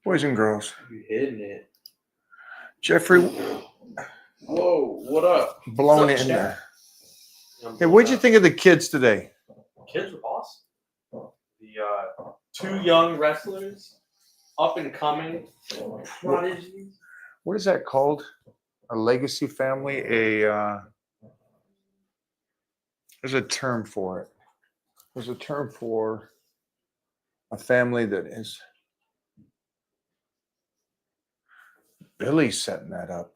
Boys and girls. You hitting it. Jeffrey. Whoa, what up? Blown What's in up, there. I'm Hey, what'd you think of the kids today? Kids were awesome. The two young wrestlers, up and coming, prodigies. What is that called? A legacy family? There's a term for it. There's a term for a family that is. Billy's setting that up.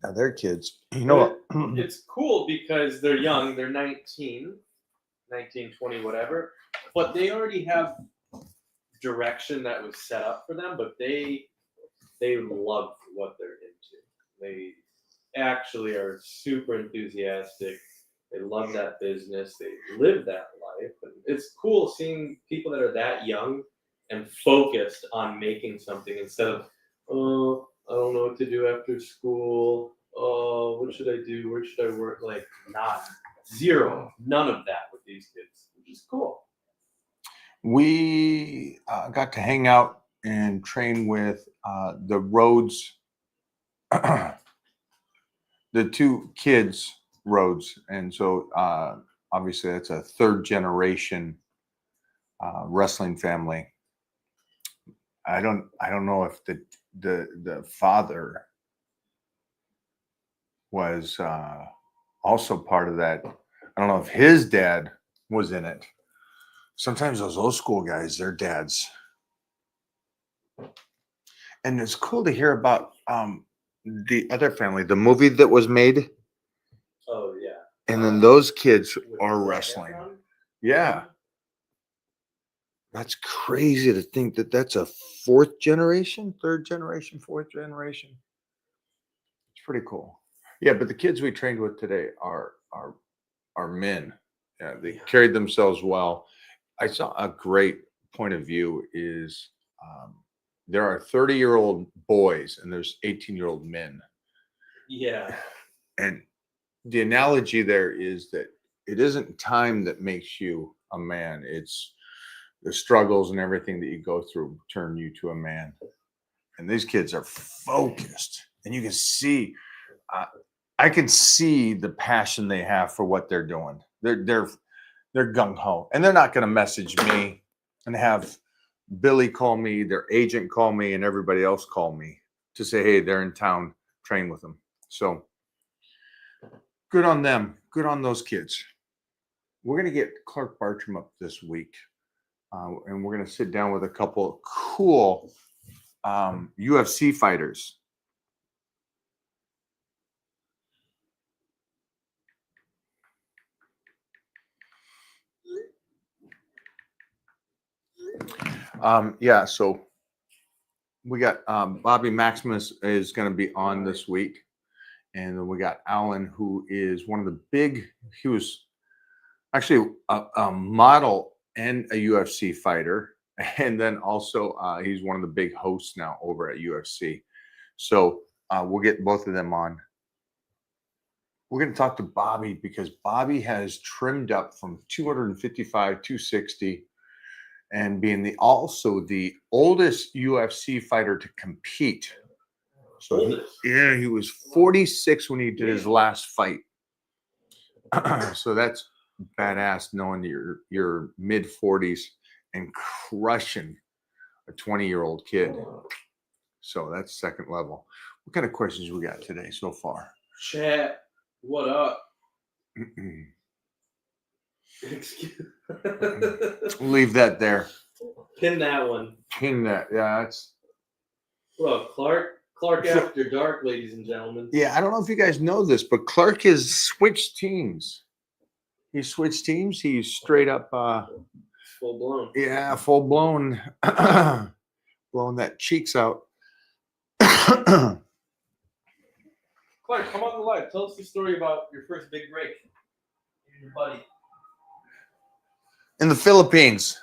Now they're kids. You know what? It's cool because they're young. They're 19, 20, whatever. But they already have direction that was set up for them. But they love what they're into. They actually are super enthusiastic. They love that business. They live that life. And it's cool seeing people that are that young and focused on making something instead of, oh, I don't know what to do after school. Oh, what should I do? Where should I work? Like, none of that with these kids, which is cool. We got to hang out and train with the Rhodes, the two kids, Rhodes, and so obviously that's a third generation wrestling family. I don't know if the father was also part of that. I don't know if his dad was in it. Sometimes those old school guys, their dads. And it's cool to hear about the other family, the movie that was made. Oh, yeah. And then those kids With are Zac wrestling. Efron? Yeah. That's crazy to think that that's a fourth generation, third generation, fourth generation. It's pretty cool. Yeah, but the kids we trained with today are men. Yeah, they carried themselves well. I saw a great point of view is there are 30-year-old boys and there's 18-year-old men. Yeah. And the analogy there is that it isn't time that makes you a man. It's the struggles and everything that you go through turn you to a man. And these kids are focused, and you can see, I can see the passion they have for what they're doing. They're gung ho, and they're not going to message me and have Billy call me, their agent call me, and everybody else call me to say, hey, they're in town, train with them. So good on them. Good on those kids. We're going to get Clark Bartram up this week, and we're going to sit down with a couple of cool UFC fighters. So we got Bobby Maximus is going to be on this week. And then we got Alan, who is one of the he was actually a model and a UFC fighter. And then also he's one of the big hosts now over at UFC. So we'll get both of them on. We're going to talk to Bobby because Bobby has trimmed up from 255, 260, and being also the oldest UFC fighter to compete. So he was 46 when he did his last fight. So that's badass knowing that you're mid 40s and crushing a 20-year-old kid. So that's second level. What kind of questions we got today so far? Chat, what up? Leave that there. Pin that one. Pin that. Yeah, that's. Well, Clark After Dark, ladies and gentlemen. Yeah, I don't know if you guys know this, but Clark has switched teams. He switched teams. He's straight up full blown. Yeah, full blown. Blowing that cheeks out. Clark, come on the live. Tell us the story about your first big break. You and your buddy. In the Philippines.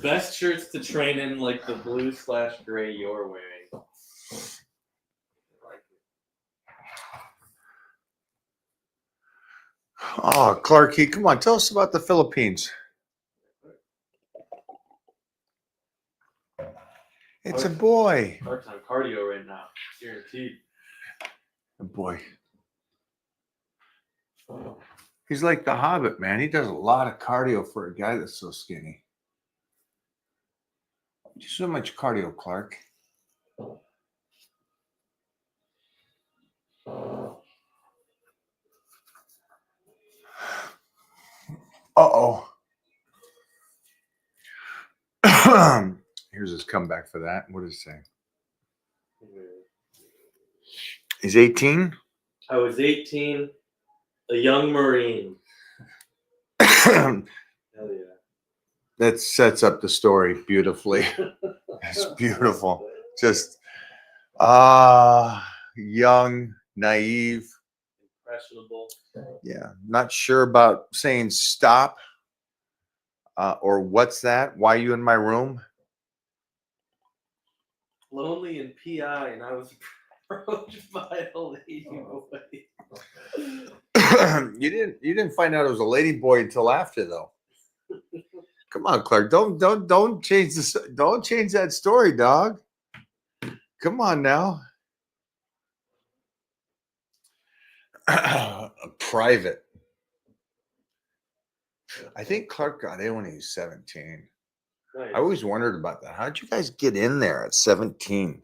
best shirts to train in, like the blue/gray you're wearing. Oh, Clarky, come on, tell us about the Philippines. It's a boy. Clark's on cardio right now, guaranteed. A boy. He's like the Hobbit, man. He does a lot of cardio for a guy that's so skinny. So much cardio, Clark. Uh-oh. Here's his comeback for that. What does it say? He's 18? I was 18, a young Marine. That Hell yeah. sets up the story beautifully. It's beautiful. Just young, naive. Impressionable. Yeah. Not sure about saying stop or what's that? Why are you in my room? Lonely in PI, and I was approached by a lady boy. You didn't find out it was a lady boy until after, though. Come on, Clark. Don't change this. Don't change that story, dog. Come on now. Private. I think Clark got in when he was 17. Nice. I always wondered about that. How'd you guys get in there at 17?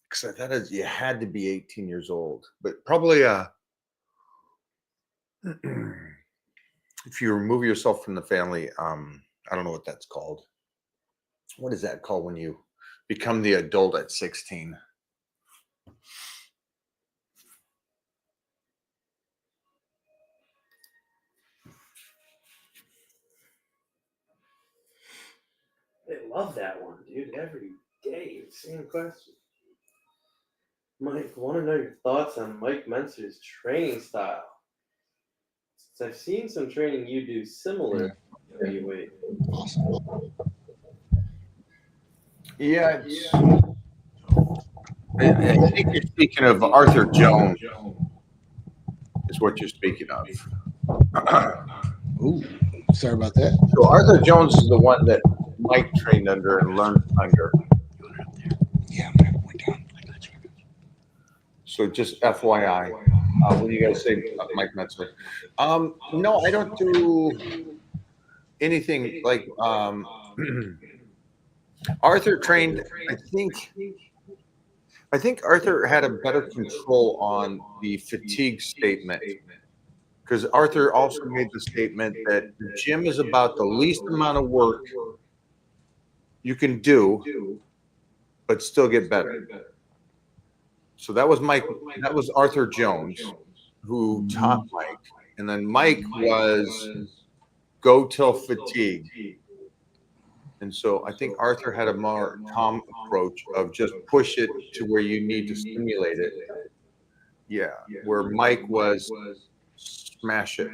Because I thought you had to be 18 years old, but probably if you remove yourself from the family, I don't know what that's called. What is that called when you become the adult at 16? They love that one, dude. Every day, same question. Mike, want to know your thoughts on Mike Mentzer's training style? Since I've seen some training you do similar to heavyweight. Yeah, I think you're speaking of Arthur Jones. Is what you're speaking of. Ooh, sorry about that. So Arthur Jones is the one that Mike trained under and learned under. Yeah, I'm gonna have it went down. So just FYI, what do you guys say, Mike Metzler? No, I don't do anything like Arthur trained. I think Arthur had a better control on the fatigue statement because Arthur also made the statement that the gym is about the least amount of work you can do, but still get better. So that was Arthur Jones who taught Mike. And then Mike was go till fatigue. And so I think Arthur had a more calm approach of just push it to where you need to stimulate it. Yeah. Where Mike was smash it.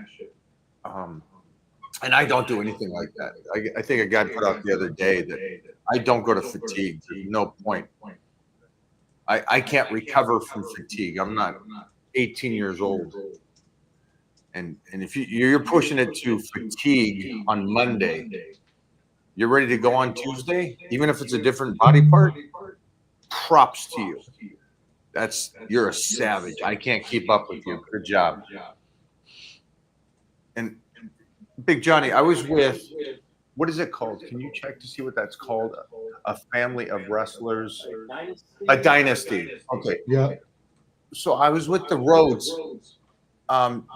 And I don't do anything like that. I think a guy put out the other day that I don't go to fatigue. There's no point. I can't recover from fatigue. I'm not 18 years old. And if you're pushing it to fatigue on Monday, you're ready to go on Tuesday, even if it's a different body part, props to you. You're a savage. I can't keep up with you. Good job. And Big Johnny, I was with, what is it called? Can you check to see what that's called? A family of wrestlers. A dynasty. Okay. Yeah. So I was with the Rhodes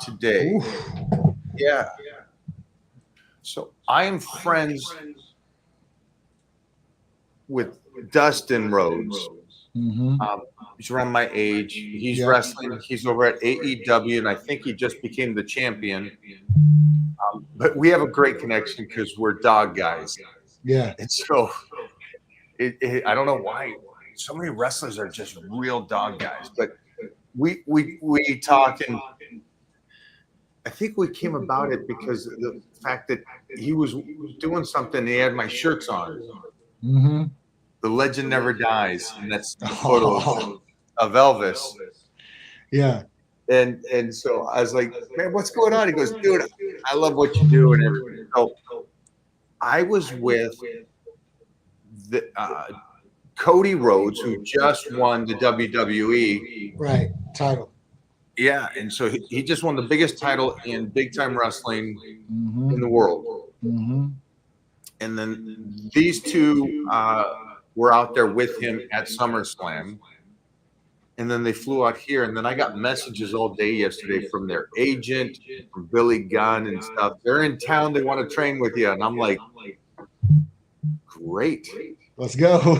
today. Oof. Yeah. So I am friends with Dustin Rhodes. Mm-hmm. He's around my age. He's Yeah. wrestling. He's over at AEW, and I think he just became the champion. But we have a great connection because we're dog guys. Yeah. And so I don't know why so many wrestlers are just real dog guys, but we talk, and I think we came about it because of the fact that he was doing something. And he had my shirts on. Mm-hmm. The legend never dies, and that's the photo of Elvis. Yeah. And so I was like, man, what's going on? He goes, dude, I love what you do and everything. So I was with the Cody Rhodes, who just won the WWE. Right. Title. Yeah, and so he just won the biggest title in big time wrestling Mm-hmm. in the world. Mm-hmm. And then these two were out there with him at SummerSlam. And then they flew out here. And then I got messages all day yesterday from their agent, from Billy Gunn and stuff. They're in town. They want to train with you. And I'm like, great. Let's go.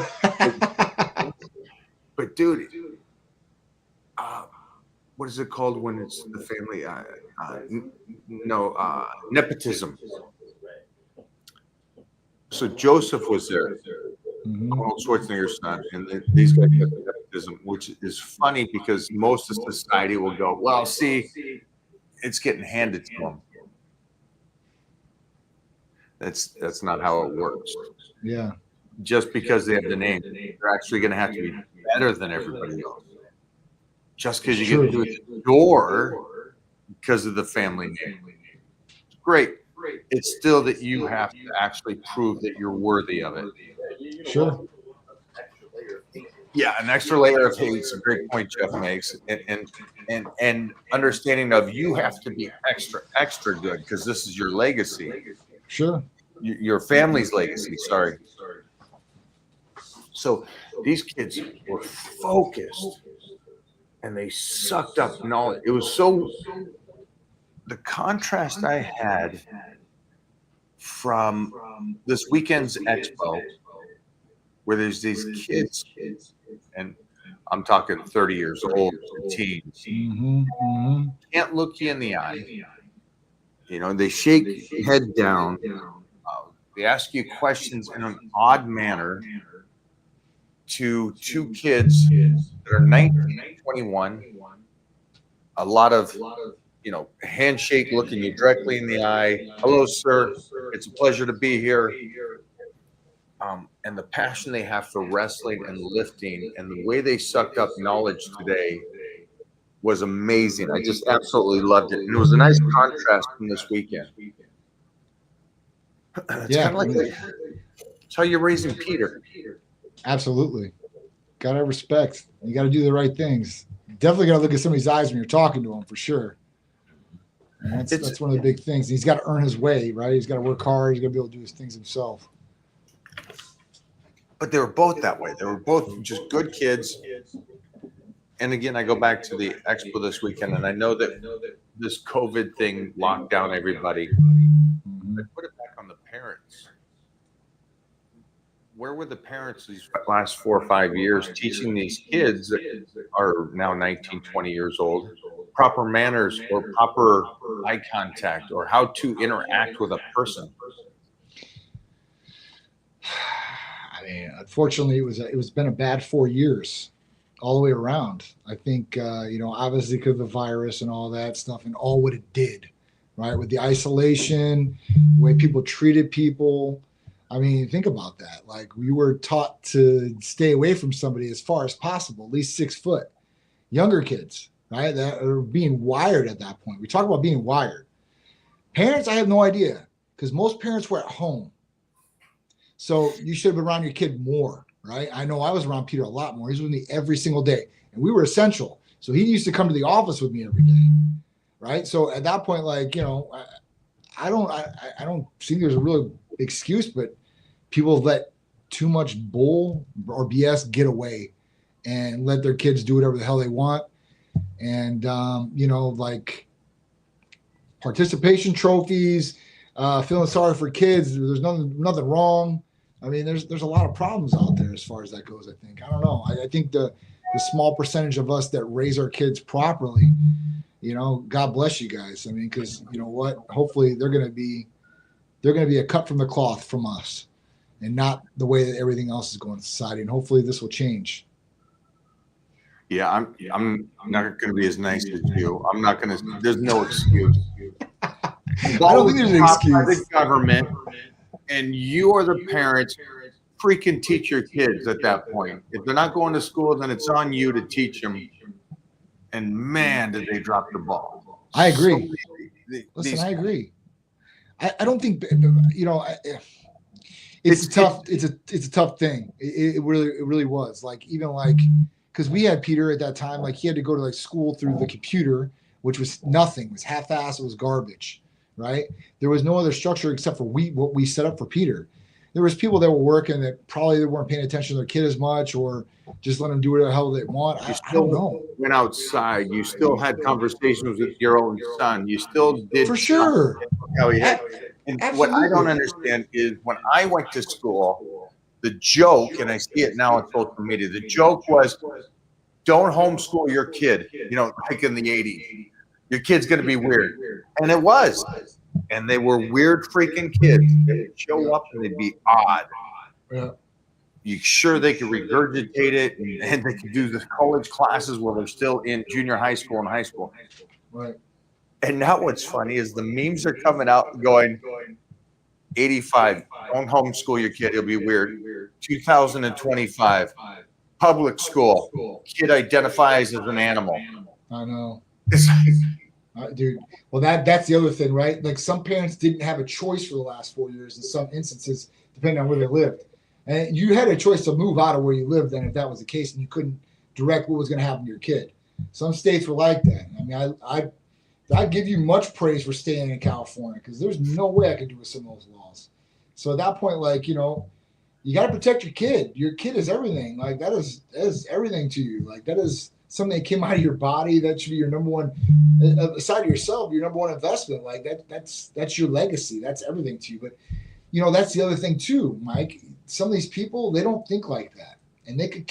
But dude, what is it called when it's the family? Nepotism. So Joseph was there, Mhm. Arnold Schwarzenegger's son, and these guys have nepotism, which is funny because most of society will go, well, see, it's getting handed to them. That's not how it works. Yeah. Just because they have the name, they're actually going to have to be better than everybody else. Just because you get through the door because of the family name. Great. It's still that you have to actually prove that you're worthy of it. Sure. Yeah, an extra layer of hate is a great point Jeff makes. And understanding of you have to be extra good because this is your legacy. Sure. Your family's legacy, sorry. So these kids were focused and they sucked up knowledge. It was so the contrast I had from this weekend's expo where there's these kids, and I'm talking 30 years old, teens, Mm-hmm. Mm-hmm. can't look you in the eye. You know, they shake head down. They ask you questions in an odd manner to two kids that are 19 and 21. A lot of, handshake, looking you directly in the eye. Hello, sir. It's a pleasure to be here. And the passion they have for wrestling and lifting and the way they sucked up knowledge today was amazing. I just absolutely loved it. And it was a nice contrast from this weekend. It's kind of like it's how you're raising Peter. Absolutely. Gotta respect. You gotta do the right things. Definitely gotta look at somebody's eyes when you're talking to them for sure. And that's one of the big things. He's got to earn his way, right? He's got to work hard. He's got to be able to do his things himself. But they were both that way. They were both just good kids. And again, I go back to the expo this weekend, and I know that this COVID thing locked down everybody. I put it back on the parents. Where were the parents these last 4 or 5 years teaching these kids that are now 19, 20 years old proper manners or proper eye contact or how to interact with a person? I mean, unfortunately, it's been a bad 4 years all the way around. I think, obviously because of the virus and all that stuff and all what it did, right? With the isolation, the way people treated people. I mean, think about that. Like we were taught to stay away from somebody as far as possible, at least 6 foot. Younger kids, right? That are being wired at that point. We talk about being wired. Parents, I have no idea because most parents were at home. So you should have been around your kid more, right? I know I was around Peter a lot more. He was with me every single day and we were essential. So he used to come to the office with me every day, right? So at that point, I don't think there's a real excuse, but people let too much bull or BS get away and let their kids do whatever the hell they want. And, participation trophies, feeling sorry for kids. There's nothing wrong. I mean, there's a lot of problems out there as far as that goes, I think. I don't know. I think the small percentage of us that raise our kids properly, God bless you guys. I mean, because you know what? Hopefully they're going to be a cut from the cloth from us and not the way that everything else is going in society. And hopefully this will change. Yeah, I'm not going to be as nice as you. I'm not going to. There's no excuse. I don't think there's an Taught by excuse. the government, and you are the parents. Freaking teach your kids at that point. If they're not going to school, then it's on you to teach them. And man, did they drop the ball. I agree. Listen, Listen, I agree. I don't think it's tough. It's a tough thing. It really was. Like even like because we had Peter at that time. Like he had to go to like school through the computer, which was nothing. It was half-assed. It was garbage. Right. There was no other structure except for what we set up for Peter. There was people that were working that probably they weren't paying attention to their kid as much, or just let them do whatever the hell they want. I don't know. Went outside. You still had conversations with your own son. You still did For sure. How he had. And what I don't understand is when I went to school, the joke, and I see it now on social media, the joke was, don't homeschool your kid. You know, like in the 80s, your kid's going to be weird, and it was. And they were weird freaking kids. They would show up and they'd be odd. Yeah. You sure they could regurgitate it and they could do the college classes while they're still in junior high school and high school. Right. And now what's funny is the memes are coming out going 85, don't homeschool your kid, it'll be weird. 2025, public school, kid identifies as an animal. I know. It's like, Dude, well, that's the other thing, right? Like some parents didn't have a choice for the last 4 years in some instances, depending on where they lived. And you had a choice to move out of where you lived then if that was the case, and you couldn't direct what was going to happen to your kid. Some states were like that. I mean, I give you much praise for staying in California because there's no way I could do with some of those laws. So at that point, like, you know, you got to protect your kid. Your kid is everything. Like that is everything to you. Like that is something that came out of your body. That should be your number one, aside of yourself, your number one investment. Like that's your legacy. That's everything to you. But you know, that's the other thing too, Mike. Some of these people, they don't think like that, and they could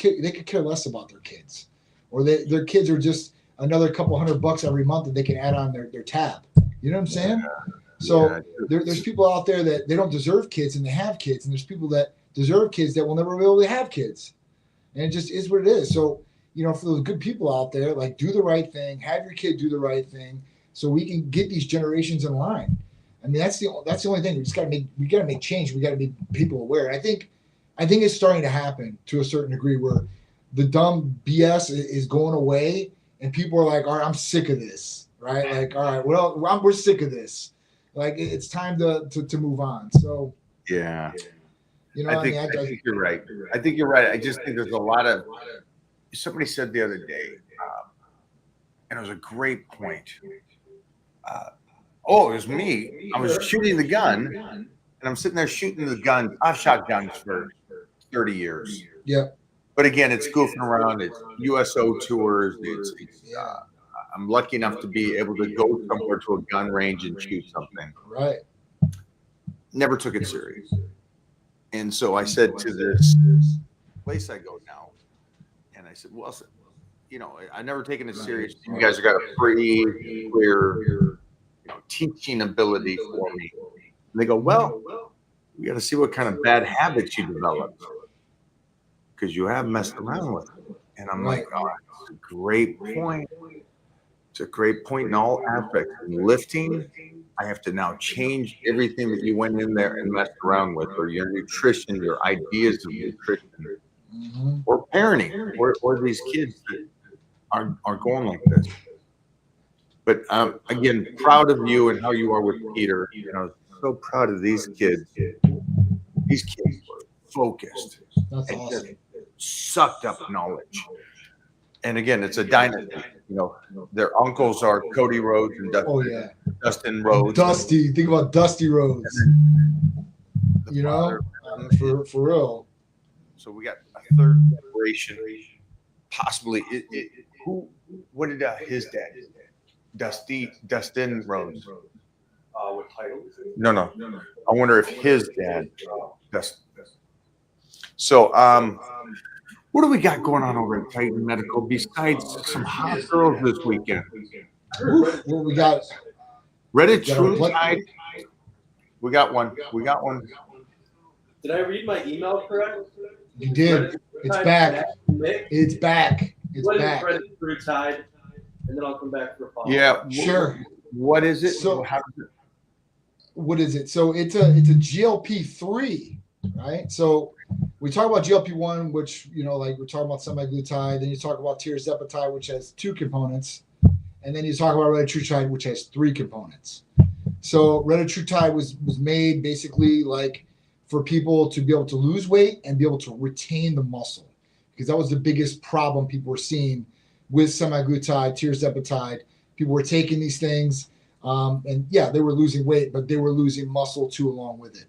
care less about their kids, or their kids are just another couple $100 every month that they can add on their tab. You know what I'm saying? Yeah. So there's people out there that they don't deserve kids and they have kids, and there's people that deserve kids that will never be able to have kids, and it just is what it is. So you know, for those good people out there, like do the right thing, have your kid do the right thing, so we can get these generations in line. I mean, that's the only thing. We got to make change. We got to make people aware. I think it's starting to happen to a certain degree where the dumb BS is going away, and people are like, all right, I'm sick of this, right? Like, all right, well, we're sick of this. Like, it's time to move on. So, yeah. You know, I think you're right. I think you're right. I just think there's a lot of. Somebody said the other day, and it was a great point. It was me. I was shooting the gun, and I'm sitting there shooting the gun. I've shot guns for 30 years. Yeah. But again, it's goofing around. It's USO tours. I'm lucky enough to be able to go somewhere to a gun range and shoot something. Right. Never took it serious. And so I said to this place I go now, and I said, well, you know, I never taken it serious. You guys have got a pretty clear, teaching ability for me. And they go, well, we got to see what kind of bad habits you develop because you have messed around with them. And I'm like, oh, that's a great point. It's a great point in all aspects. In lifting, I have to now change everything that you went in there and messed around with, or your nutrition, your ideas of nutrition, or parenting, or these kids that are going like this. But again, proud of you and how you are with Peter. You know, so proud of these kids. These kids were focused. That's and awesome. just sucked up knowledge. And again, it's a dynasty. You know, their uncles are Cody Rhodes and Dustin Rhodes. Dusty, think about Dusty Rhodes. You know, for real. So we got a third generation, possibly. What did his dad? Dustin Rhodes. What title is it? No. I wonder if his dad. So, what do we got going on over at Titan Medical besides some hot girls this weekend? Well, we got Reddit True Tide. We got one. Did I read my email correct? You did. It's back. It's back. It's What is back. Reddit True Tide? And then I'll come back for a follow-up. Yeah. Sure. What is it? So- How does it? what is it? So it's a GLP-3, right? So we talk about GLP-1, which, like we're talking about semaglutide. Then you talk about tirzepatide, which has 2 components. And then you talk about retatrutide, which has 3 components. So retatrutide was made basically like for people to be able to lose weight and be able to retain the muscle, because that was the biggest problem people were seeing with semaglutide, tirzepatide. People were taking these things, and yeah, they were losing weight, but they were losing muscle too along with it.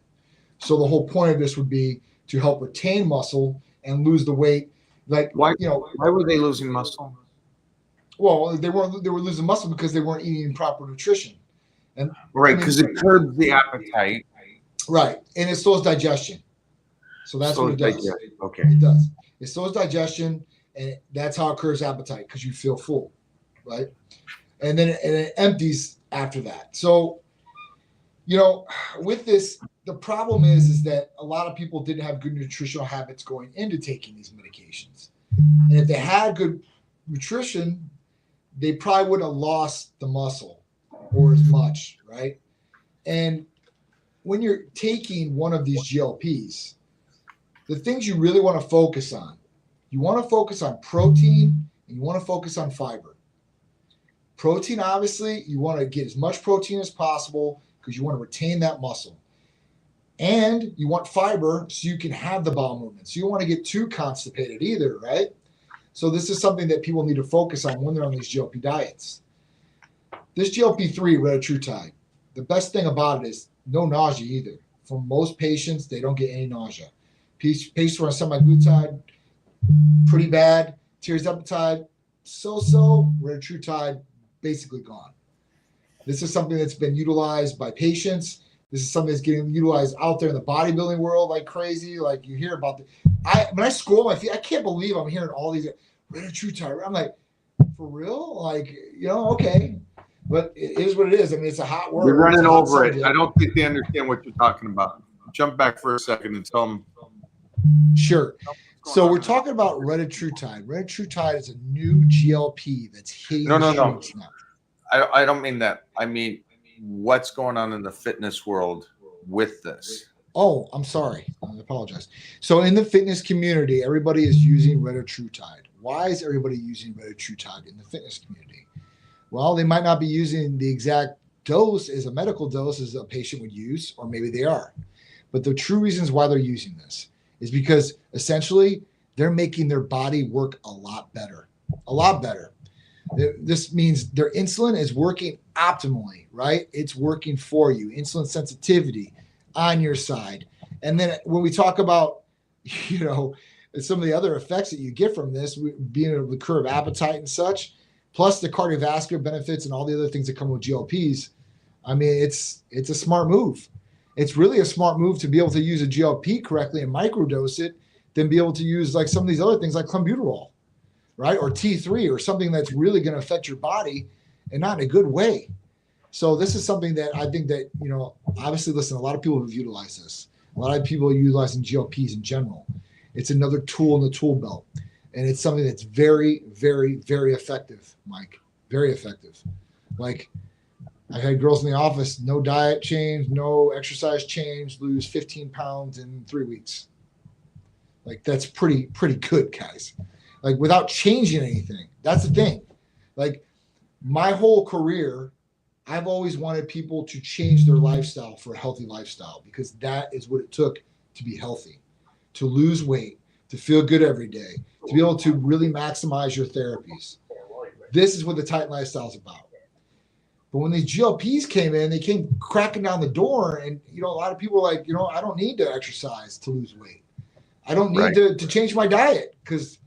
So the whole point of this would be to help retain muscle and lose the weight. Like, Why were they losing muscle? Well, they were losing muscle because they weren't eating proper nutrition. And Right, because it curbs the appetite. Right, and it slows digestion. So that's what it does. Okay. It does. It slows digestion, and that's how it curbs appetite, because you feel full, right? And then it empties after that. So, with this, the problem is that a lot of people didn't have good nutritional habits going into taking these medications. And if they had good nutrition, they probably wouldn't have lost the muscle or as much, right? And when you're taking one of these GLPs, the things you really want to focus on, you want to focus on protein and you want to focus on fiber. Protein, obviously, you want to get as much protein as possible because you want to retain that muscle. And you want fiber so you can have the bowel movements. You don't want to get too constipated either, right? So this is something that people need to focus on when they're on these GLP diets. This GLP-3, retatrutide, the best thing about it is no nausea either. For most patients, they don't get any nausea. Patients who are on semaglutide, pretty bad. Tirzepatide, so-so. Retatrutide, basically gone. This is something that's been utilized by patients. This is something that's getting utilized out there in the bodybuilding world like crazy. Like you hear about when I scroll my feed, I can't believe I'm hearing all these retatrutide. I'm like, for real? Like, okay. But it is what it is. I mean, it's a hot word. You're running over it. I don't think they understand what you're talking about. Jump back for a second and tell them. Sure. So we're talking about retatrutide. Retatrutide is a new GLP that's hitting No. now. I don't mean that. I mean, what's going on in the fitness world with this? Oh, I'm sorry. I apologize. So in the fitness community, everybody is using retatrutide. Why is everybody using retatrutide in the fitness community? Well, they might not be using the exact dose as a medical dose as a patient would use, or maybe they are. But the true reasons why they're using this is because essentially they're making their body work a lot better. This means their insulin is working optimally, right? It's working for you. Insulin sensitivity on your side. And then when we talk about, some of the other effects that you get from this, being able to curb appetite and such, plus the cardiovascular benefits and all the other things that come with GLPs, I mean, it's a smart move. It's really a smart move to be able to use a GLP correctly and microdose it, than be able to use like some of these other things like clenbuterol, right? Or T3 or something that's really going to affect your body and not in a good way. So this is something that I think that, obviously, listen, a lot of people have utilized this. A lot of people are utilizing GLPs in general. It's another tool in the tool belt. And it's something that's very, very, very effective, Mike. Very effective. Like, I've had girls in the office, no diet change, no exercise change, lose 15 pounds in 3 weeks. Like, that's pretty good, guys. Like, without changing anything. That's the thing. Like, my whole career, I've always wanted people to change their lifestyle for a healthy lifestyle, because that is what it took to be healthy, to lose weight, to feel good every day, to be able to really maximize your therapies. This is what the Titan lifestyle is about. But when these GLPs came in, they came cracking down the door, and a lot of people are like, I don't need to exercise to lose weight. I don't need to change my diet because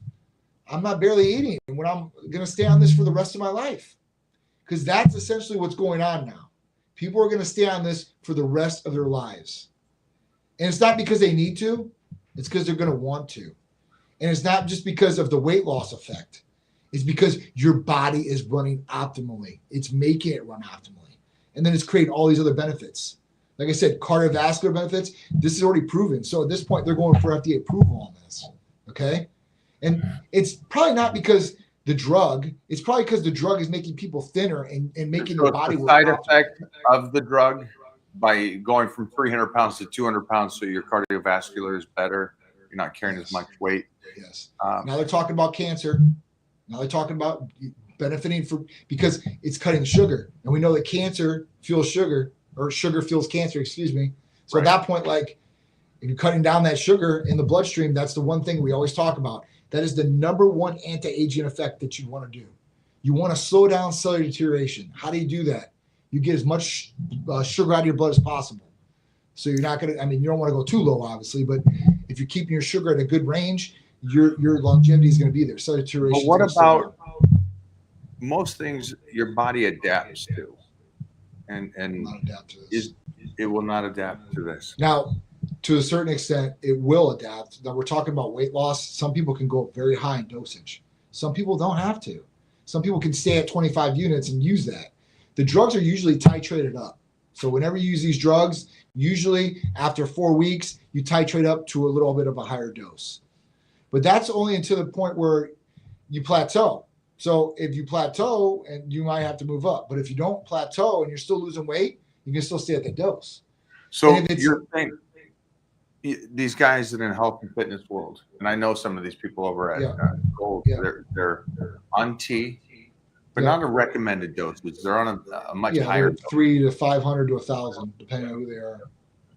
I'm not barely eating when I'm going to stay on this for the rest of my life. Because that's essentially what's going on now. People are going to stay on this for the rest of their lives. And it's not because they need to. It's because they're going to want to. And it's not just because of the weight loss effect. It's because your body is running optimally. It's making it run optimally. And then it's creating all these other benefits. Like I said, cardiovascular benefits, this is already proven. So at this point, they're going for FDA approval on this. Okay? And it's probably not because the drug, it's probably because the drug is making people thinner and making their body work. Side effect of the drug? by going from 300 pounds to 200 pounds, so your cardiovascular is better. You're not carrying as much weight. Yes. Um, Now they're talking about cancer. Now they're talking about benefiting because it's cutting sugar, and we know that cancer fuels sugar, or sugar fuels cancer. Excuse me. So Right. at that point, like if you're cutting down that sugar in the bloodstream, that's the one thing we always talk about. That is the number one anti-aging effect that you want to do. You want to slow down cellular deterioration. How do you do that? You get as much sugar out of your blood as possible. So you're not going to, I mean, you don't want to go too low, obviously, but if you're keeping your sugar at a good range, your longevity is going to be there. Cellular deterioration. But what about most things your body adapts to? And not adapt to this? it will not adapt to this. Now, to a certain extent, it will adapt. Now we're talking about weight loss. Some people can go very high in dosage. Some people don't have to. Some people can stay at 25 units and use that. The drugs are usually titrated up. So whenever you use these drugs, usually after 4 weeks, you titrate up to a little bit of a higher dose. But that's only until the point where you plateau. So if you plateau, and you might have to move up. But if you don't plateau and you're still losing weight, you can still stay at the dose. So And if it's- you're saying these guys in the health and fitness world, and I know some of these people over at Gold, Yeah. they're on T, but Yeah. not a recommended dosage. They're on a much Yeah, higher. they're 300 to 500 to 1,000, depending on who they are.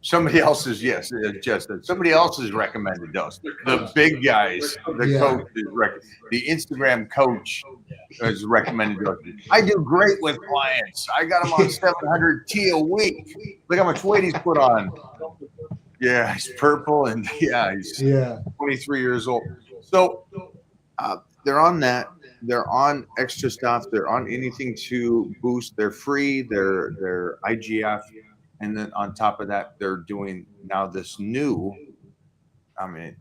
Somebody else's, yes, just somebody else's recommended dose. The big guys, the Yeah. coach the Instagram coach is recommended dose. I do great with clients. I got him on 700 T a week. Look how much weight he's put on. Yeah, he's purple, and he's 23 years old. So they're on that. They're on extra stuff. They're on anything to boost. They're free. They're IGF. And then on top of that, they're doing now this new, and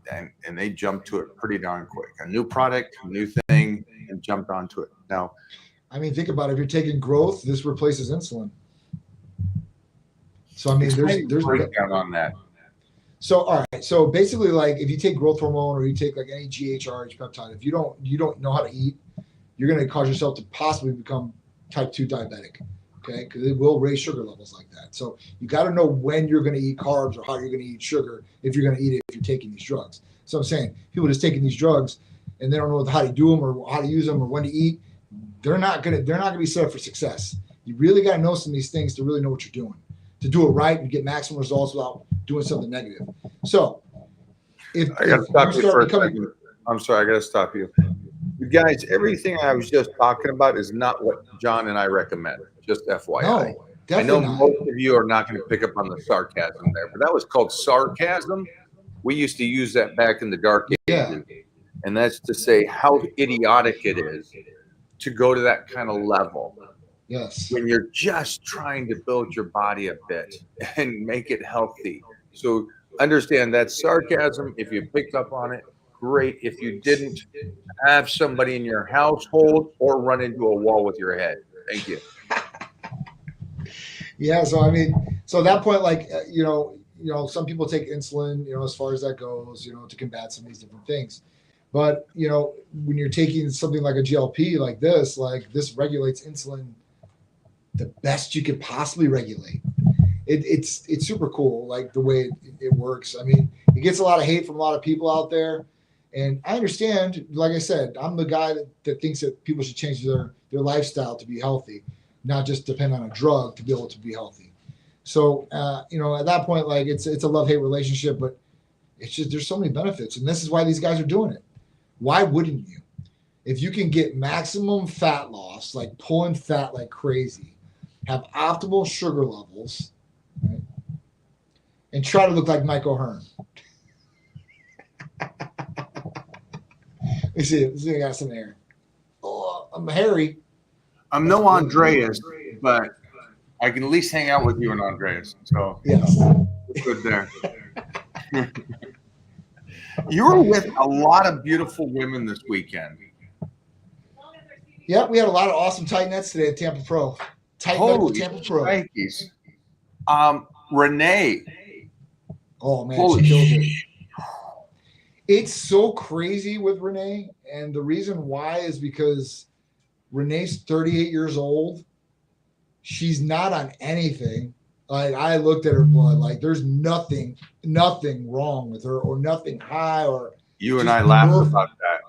they jumped to it pretty darn quick. A new product, a new thing, and jumped onto it. Now, I mean, think about it. If you're taking growth, this replaces insulin. So I mean, there's breakdown on that. So all right. So basically, like if you take growth hormone or you take like any GHRH peptide, if you don't know how to eat, you're going to cause yourself to possibly become type 2 diabetic. Okay, because it will raise sugar levels like that. So you got to know when you're going to eat carbs or how you're going to eat sugar if you're going to eat it if you're taking these drugs. So I'm saying people just taking these drugs and they don't know how to do them or how to use them or when to eat. They're not going to be set up for success. You really got to know some of these things to really know what you're doing, to do it right and get maximum results without doing something negative. So if I got to stop you for a becoming, second. I'm sorry, I got to stop you. You guys, everything I was just talking about is not what John and I recommend. Just FYI. no, I know definitely not. most of you are not going to pick up on the sarcasm there, but that was called sarcasm. We used to use that back in the dark ages. And that's to say how idiotic it is to go to that kind of level. Yes. When you're just trying to build your body a bit and make it healthy. So understand that sarcasm. If you picked up on it, great. If you didn't, have somebody in your household or run into a wall with your head. Thank you. Yeah. So, I mean, so at that point, like, some people take insulin, as far as that goes, to combat some of these different things. But, when you're taking something like a GLP like this regulates insulin the best you could possibly regulate. It's super cool, like the way it works. I mean, it gets a lot of hate from a lot of people out there. And I understand, like I said, I'm the guy that thinks that people should change their lifestyle to be healthy, not just depend on a drug to be able to be healthy. So, at that point, like it's a love-hate relationship, but it's just, there's so many benefits. And this is why these guys are doing it. Why wouldn't you? If you can get maximum fat loss, like pulling fat like crazy, have optimal sugar levels, right? And try to look like Mike O'Hearn. Let me see if I got some hair. Oh, I'm hairy. I'm no Andreas, but I can at least hang out with you and Andreas. So Yes. good there. You were with a lot of beautiful women this weekend. Yep, we had a lot of awesome tight nets today at Tampa Pro. Tight net at Tampa Pro. Yankees. Renee. Oh man, Holy she killed it. It's so crazy with Renee, and the reason why is because Renee's 38 years old. She's not on anything Like I looked at her blood, like there's nothing wrong with her, or nothing high, or You and just I laughed perfect. about that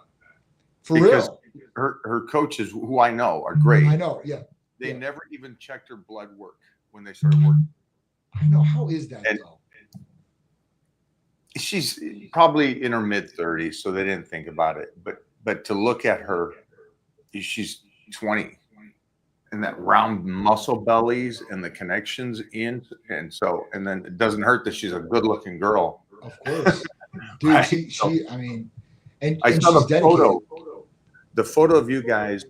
For because real. her coaches, who I know are great, I know. Yeah, they yeah. never even checked her blood work when they started working. I know. How is that And- though? She's probably in her mid-30s, so they didn't think about it. But to look at her, she's 20, and that round muscle bellies and the connections in, and then it doesn't hurt that she's a good-looking girl. Of course, dude. Right. She. I mean, and I saw she's the dedicated. photo of you guys,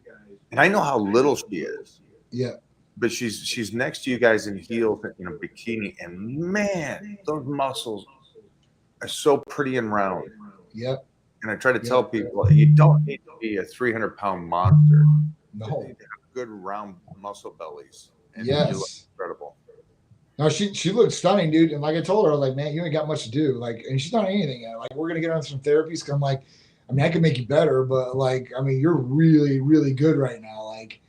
and I know how little she is. Yeah. But she's next to you guys in heels in a bikini, and man, those muscles are so pretty and round. Yep. And I try to tell people, you don't need to be a 300-pound monster. No. You need to have good round muscle bellies. And you look Yes. incredible. No, she looked stunning, dude. And like I told her, I was like, man, you ain't got much to do. Like, and she's not anything yet. Like, we're gonna get on some therapies. Cause I'm like, I mean, I can make you better, but like, I mean, you're really, really good right now. Like,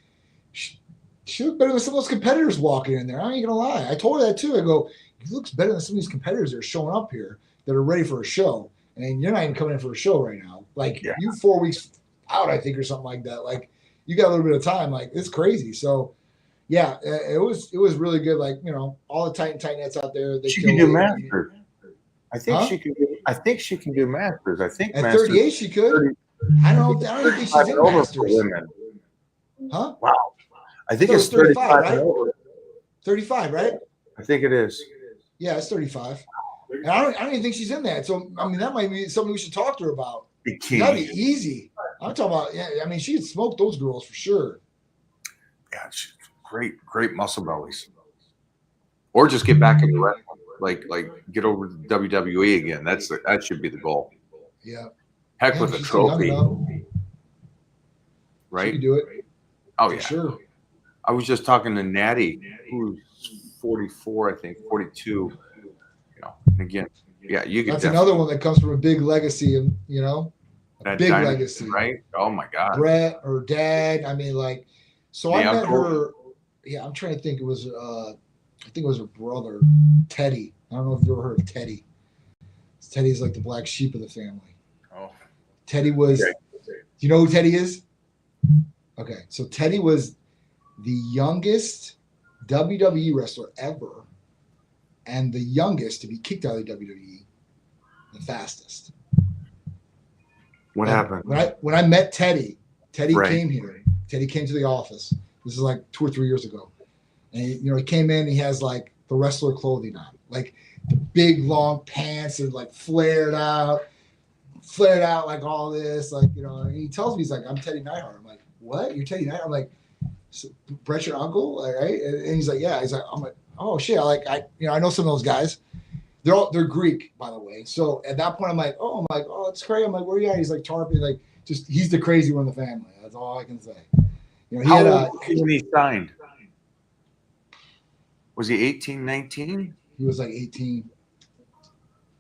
she looked better than some of those competitors walking in there. I ain't gonna lie. I told her that too. I go, he looks better than some of these competitors that are showing up here that are ready for a show. And you're not even coming in for a show right now. Like you 4 weeks out, I think, or something like that. Like you got a little bit of time. Like it's crazy. So yeah, it was really good. Like, you know, all the tight nets out there. They She can kill do it. masters. I think Huh? she can. I think she can do masters. I think At masters 38, she could. 30 I don't even think she's in over for masters. women. Huh? Wow. I think So it's it's 35, 35 right? and over. 35, right? I think it is. Yeah, it's 35. And I don't even think she's in that. So I mean, that might be something we should talk to her about. Bikini. That'd be easy. I'm talking about. Yeah, I mean, she could smoke those girls for sure. Yeah, she's great muscle bellies. Or just get back into wrestling, like get over to WWE again. That should be the goal. Yeah. Heck Yeah, with a she's still young trophy, enough. She right? could do it. Oh For yeah. sure. I was just talking to Natty, who's 44, I think 42. You know, and again, yeah, you could. That's another one that comes from a big legacy, and you know, a that big dynasty, legacy, right? Oh my God. Brett, her dad. I mean, like, so The I met uncle. her. Yeah, I'm trying to think. It was, I think it was her brother, Teddy. I don't know if you ever heard of Teddy. Teddy's like the black sheep of the family. Oh, Teddy was. okay. Do you know who Teddy is? Okay, so Teddy was the youngest WWE wrestler ever, and the youngest to be kicked out of the WWE, the fastest. What And happened? When I met Teddy Right. came here. Teddy came to the office. This is like 2 or 3 years ago, and he came in. He has like the wrestler clothing on, like the big long pants and like flared out like all this, like And he tells me, he's like, "I'm Teddy Neidhart." I'm like, "What? You're Teddy Neidhart?" I'm like, so, "Brett's your uncle, like, right?" And he's like, "Yeah." He's like, "I'm like, oh shit!" I know some of those guys. They're Greek, by the way. So at that point, I'm like, "Oh, it's crazy." I'm like, "Where are you at?" He's like, "Tarpey." Like, just he's the crazy one in the family. That's all I can say. He How had old was he when he signed? Was he 18, 19? he was like 18.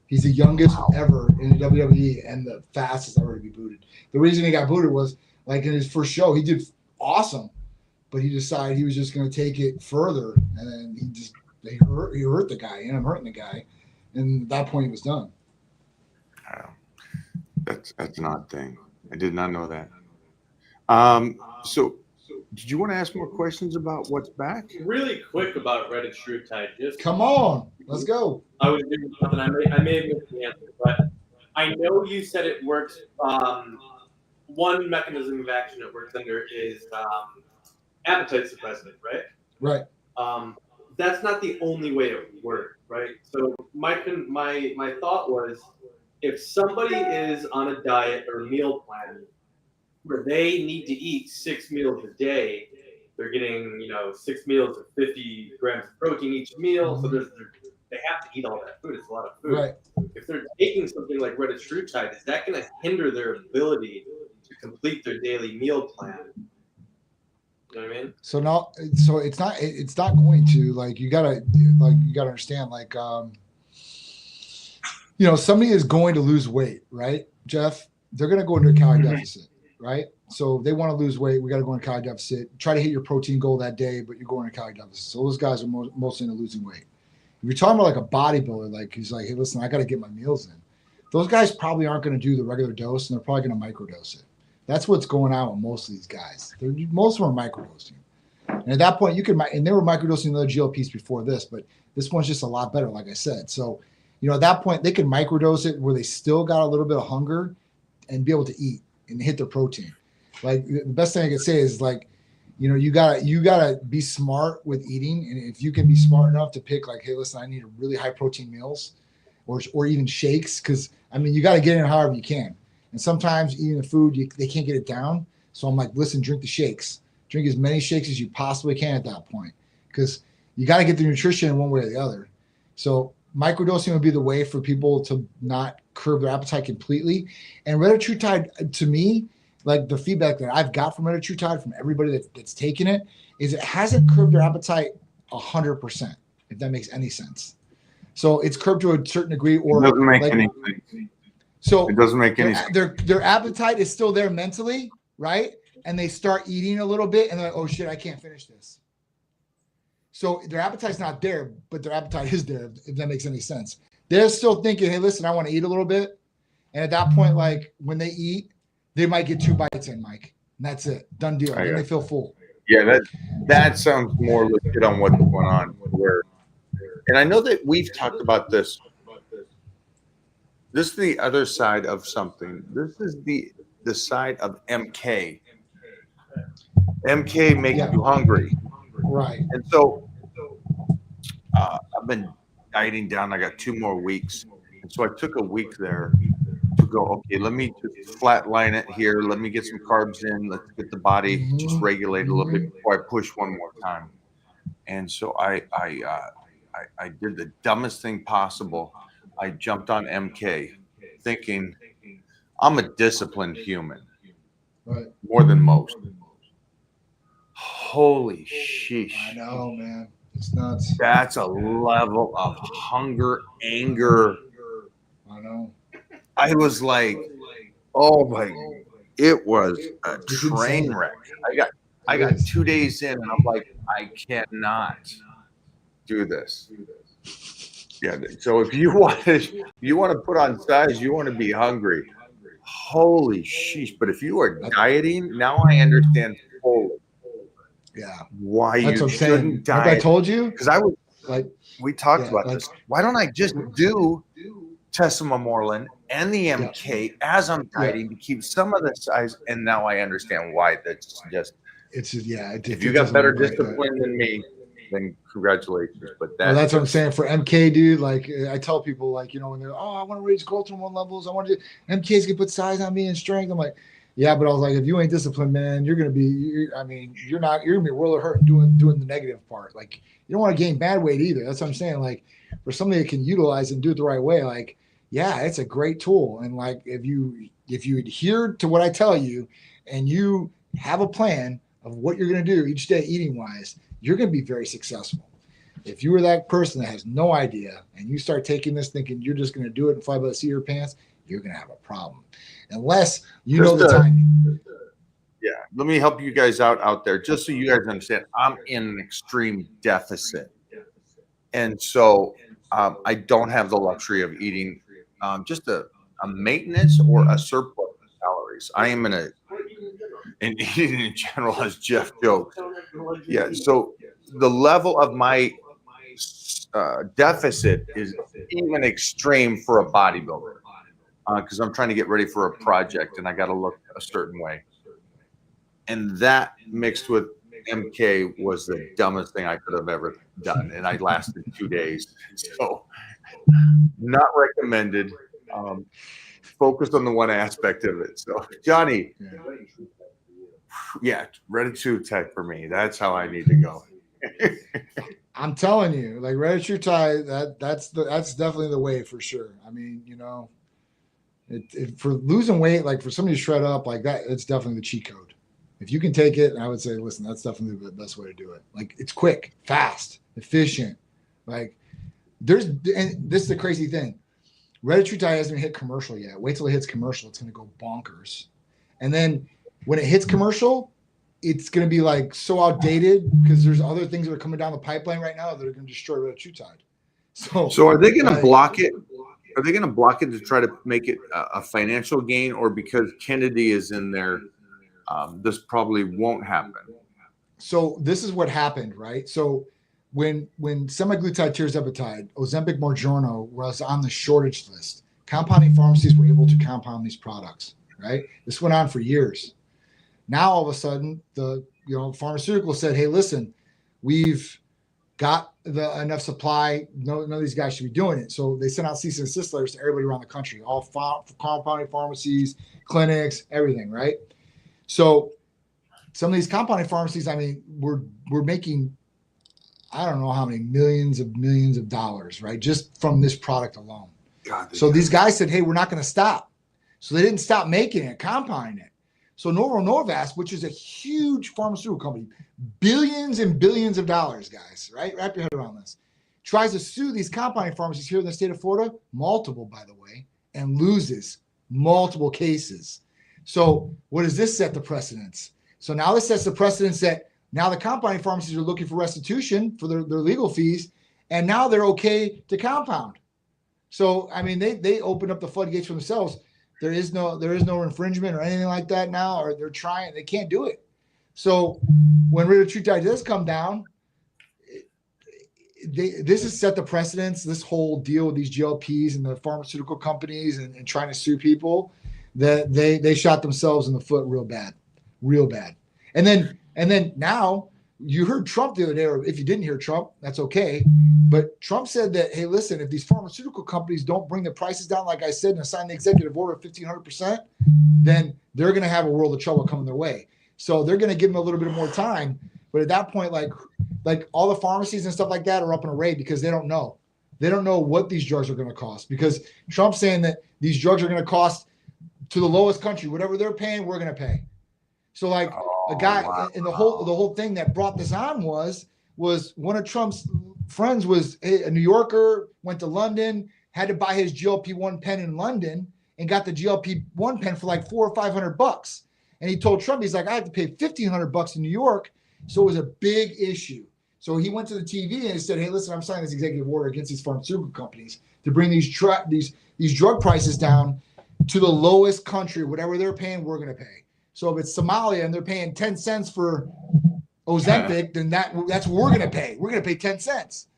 He's the youngest ever in the WWE and the fastest ever to be booted. The reason he got booted was like in his first show, he did awesome, but he decided he was just going to take it further, and then he hurt the guy, and I'm hurting the guy, and at that point he was done. That's an odd thing. I did not know that. So did you want to ask more questions about what's back? Really quick about Reddit Shrew Tide. Just Come on, let's go. I was doing something. I may have missed the answer, but I know you said it works. One mechanism of action it works under is appetite suppressant, right? Right. That's not the only way it works, right? So my thought was, if somebody is on a diet or a meal plan where they need to eat 6 meals a day, they're getting 6 meals of 50 grams of protein each meal, so they have to eat all that food. It's a lot of food. Right. If they're taking something like Reddit Shrew Tide, is that going to hinder their ability to complete their daily meal plan? You know what I mean? So it's not going to, like, you gotta understand, like, somebody is going to lose weight, right, Jeff? They're going to go into a calorie deficit, right? So they want to lose weight. We got to go into calorie deficit. Try to hit your protein goal that day, but you're going into calorie deficit. So those guys are mostly into losing weight. you're talking about like a bodybuilder, like he's like, hey, listen, I got to get my meals in. Those guys probably aren't going to do the regular dose, and they're probably going to microdose it. That's what's going on with most of these guys. Most of them are microdosing. And at that point, you could, and they were microdosing other GLPs before this, but this one's just a lot better, like I said. So, at that point, they can microdose it where they still got a little bit of hunger and be able to eat and hit their protein. Like the best thing I could say is like, you gotta be smart with eating. And if you can be smart enough to pick like, hey, listen, I need a really high protein meals or even shakes. Cause I mean, you got to get in however you can. And sometimes eating the food, they can't get it down. So I'm like, listen, drink the shakes. Drink as many shakes as you possibly can at that point, because you got to get the nutrition in one way or the other. So microdosing would be the way for people to not curb their appetite completely. And retatrutide, to me, like the feedback that I've got from retatrutide from everybody that's taken it, is it hasn't curbed their appetite 100%, if that makes any sense. So it's curbed to a certain degree, or it doesn't make like, any sense. So It doesn't make any sense. Their appetite is still there mentally, right? And they start eating a little bit and they're like, oh shit, I can't finish this. So their appetite's not there, but their appetite is there, if that makes any sense. They're still thinking, hey, listen, I want to eat a little bit. And at that point, like when they eat, they might get 2 bites in, Mike. And that's it. Done deal. Then they feel full. Yeah, that sounds more legit on what's going on. And I know that we've talked about this. This is the other side of something. This is the side of MK. MK makes you hungry. Right. And so I've been dieting down. I got 2 more weeks. And so I took a week there to go, okay, let me just flatline it here. Let me get some carbs in. Let's get the body just regulate a little bit before I push one more time. And so I did the dumbest thing possible. I jumped on MK thinking I'm a disciplined human, Right. more than most. Holy sheesh. I know, man. It's nuts. That's a level of hunger, anger. I know. I was like, oh my, it was a It's train insane. wreck. I got 2 days in and I'm like, I cannot do this. Yeah. So if you want to put on size, you want to be hungry. Holy sheesh. But if you are dieting, now I understand fully why That's you what I'm saying. shouldn't Like I diet. told you, Because we talked about like- this. Why don't I just do Tessamamorelin and the MK as I'm dieting to keep some of the size? And now I understand why. That's just, it's just, if you got better discipline than me, then congratulations. But that's what I'm saying for MK, dude. Like I tell people, like, when they're, oh, I want to raise growth hormone levels. I want to do MK's gonna put size on me and strength. I'm like, yeah, but I was like, if you ain't disciplined, man, you're gonna be. You're gonna be world of hurt doing the negative part. Like you don't want to gain bad weight either. That's what I'm saying. Like for somebody that can utilize and do it the right way, like yeah, it's a great tool. And like if you adhere to what I tell you, and you have a plan of what you're gonna do each day eating wise, you're going to be very successful. If you are that person that has no idea and you start taking this thinking you're just going to do it and fly by the seat of your pants, you're going to have a problem. Unless you know the timing. Yeah. Let me help you guys out there. Just so you guys understand, I'm in an extreme deficit. And so I don't have the luxury of eating just a maintenance or a surplus of calories. I am in eating in general, as Jeff jokes. Yeah. So the level of my deficit is even extreme for a bodybuilder because I'm trying to get ready for a project and I got to look a certain way. And that mixed with MK was the dumbest thing I could have ever done. And I lasted 2 days. So not recommended. Focused on the one aspect of it. So Johnny, retatrutide for me. That's how I need to go. I'm telling you, like retatrutide, that's definitely the way for sure. I mean, for losing weight, like for somebody to shred up like that, it's definitely the cheat code. If you can take it, I would say, listen, that's definitely the best way to do it. Like it's quick, fast, efficient. Like and this is the crazy thing. Retatrutide hasn't hit commercial yet. Wait till it hits commercial. It's going to go bonkers. And then when it hits commercial, it's going to be like so outdated because there's other things that are coming down the pipeline right now that are going to destroy retatrutide. So are they going to uh, block it? Are they going to block it to try to make it a financial gain, or because Kennedy is in there, this probably won't happen? So this is what happened, right? So when semaglutide tirzepatide, Ozempic, Mounjaro was on the shortage list, compounding pharmacies were able to compound these products, right? This went on for years. Now all of a sudden, the pharmaceutical said, "Hey, listen, we've got enough supply. None of these guys should be doing it." So they sent out cease and desist letters to everybody around the country, all compounding pharmacies, clinics, everything, right? So some of these compounding pharmacies, I mean, we're making, I don't know how many millions of dollars, right, just from this product alone. God, So these guys said, "Hey, we're not going to stop." So they didn't stop making it, compounding it. So Novo Nordisk, which is a huge pharmaceutical company, billions and billions of dollars, guys, right? Wrap your head around this. Tries to sue these compounding pharmacies here in the state of Florida, multiple, by the way, and loses multiple cases. So what does this set the precedence? So now this sets the precedence that now the compounding pharmacies are looking for restitution for their legal fees, and now they're okay to compound. So I mean, they open up the floodgates for themselves. There is no infringement or anything like that now, or they can't do it. So when retatrutide does come down, this has set the precedence, this whole deal with these GLPs and the pharmaceutical companies and trying to sue people, that they shot themselves in the foot real bad. And then now you heard Trump the other day, or if you didn't hear Trump, that's okay. But Trump said that, hey, listen, if these pharmaceutical companies don't bring the prices down, like I said, and sign the executive order of 1,500%, then they're going to have a world of trouble coming their way. So they're going to give them a little bit more time. But at that point, like all the pharmacies and stuff like that are up in a raid because they don't know. They don't know what these drugs are going to cost, because Trump's saying that these drugs are going to cost to the lowest country, whatever they're paying, we're going to pay. So like a guy, and the whole thing that brought this on was one of Trump's friends was a New Yorker, went to London, had to buy his GLP-1 pen in London, and got the GLP-1 pen for like $400 or $500. And he told Trump, he's like, I have to pay $1,500 in New York. So it was a big issue. So he went to the TV and he said, hey, listen, I'm signing this executive order against these pharmaceutical companies to bring these drug prices down to the lowest country. Whatever they're paying, we're going to pay. So if it's Somalia and they're paying 10 cents for Ozempic, then that's what we're going to pay. We're going to pay 10 cents.